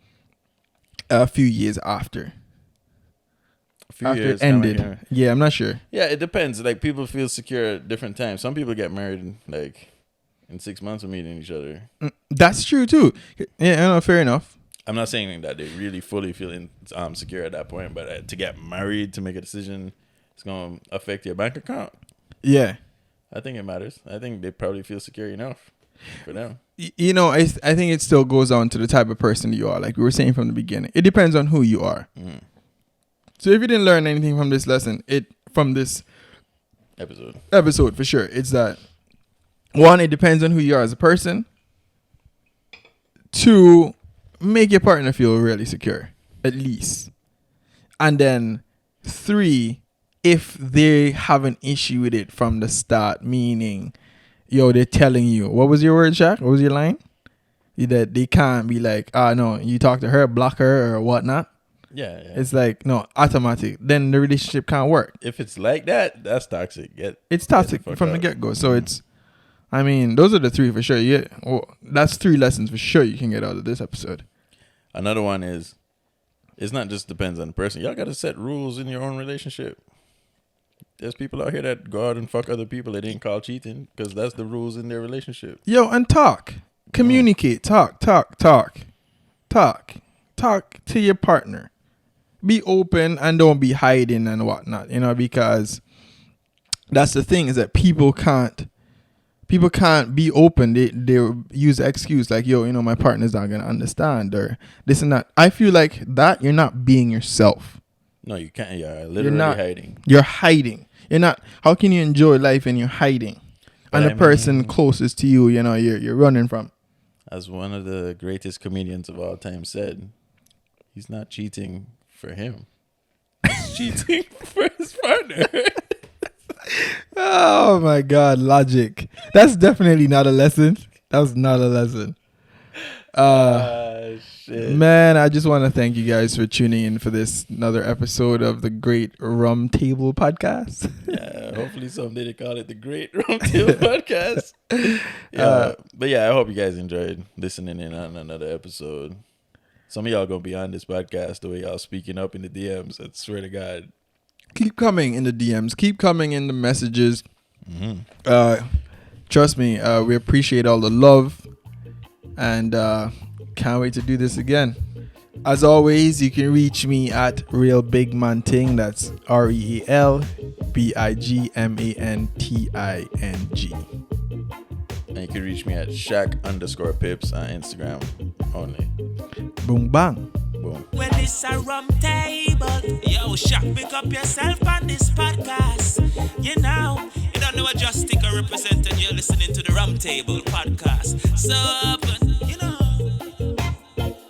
a few years after. It ended. Yeah, I'm not sure. Yeah, it depends. Like, people feel secure at different times. Some people get married like in 6 months of meeting each other. That's true too. Yeah, fair enough. I'm not saying that they really fully feel secure at that point, but to get married, to make a decision, it's going to affect your bank account. Yeah. I think it matters. I think they probably feel secure enough for them. I think it still goes on to the type of person you are. Like we were saying from the beginning, it depends on who you are. Mm. So if you didn't learn anything from this lesson, from this episode for sure, it's that, one, it depends on who you are as a person. Two, make your partner feel really secure, at least. And then 3, if they have an issue with it from the start, meaning, yo, they're telling you, what was your word, Shaq? What was your line? That they can't be like, no, you talk to her, block her or whatnot. Yeah. It's like, no, automatic. Then the relationship can't work. If it's like that, that's toxic. It's toxic from the get-go. So it's, I mean, those are the 3 for sure. Yeah, that's 3 lessons for sure you can get out of this episode. Another one is, it's not just depends on the person. Y'all got to set rules in your own relationship. There's people out here that go out and fuck other people that ain't called cheating because that's the rules in their relationship. Yo, and talk. Communicate. Talk to your partner. Be open and don't be hiding and whatnot, because that's the thing, is that people can't be open. They use the excuse like, yo, my partner's not gonna understand or this and that. I feel like that you're not being yourself. No, you can't. You're literally hiding. You're hiding. You're not. How can you enjoy life and you're hiding? And the person closest to you, you're running from. As one of the greatest comedians of all time said, he's not cheating for him. He's cheating for his partner. Oh my God, logic. That's definitely not a lesson. That was not a lesson. Shit. Man, I just want to thank you guys for tuning in for this another episode of the Great Rum Table Podcast. Yeah, hopefully someday they call it the Great Rum Table Podcast. But yeah, I hope you guys enjoyed listening in on another episode. Some of y'all gonna be on this podcast the way y'all speaking up in the DMs. I swear to God. Keep coming in the DMs. Keep coming in the messages. Mm-hmm. Trust me, we appreciate all the love. And can't wait to do this again. As always, you can reach me at Real Big Man Ting. That's RealBigManting. And you can reach me at Shaq_Pips on Instagram only. Boom bang. Boom. Well, it's a rum table. Yo, Shaq, pick up yourself on this podcast. You don't know what Just Sticker represented. You're listening to the Rum Table Podcast. So open.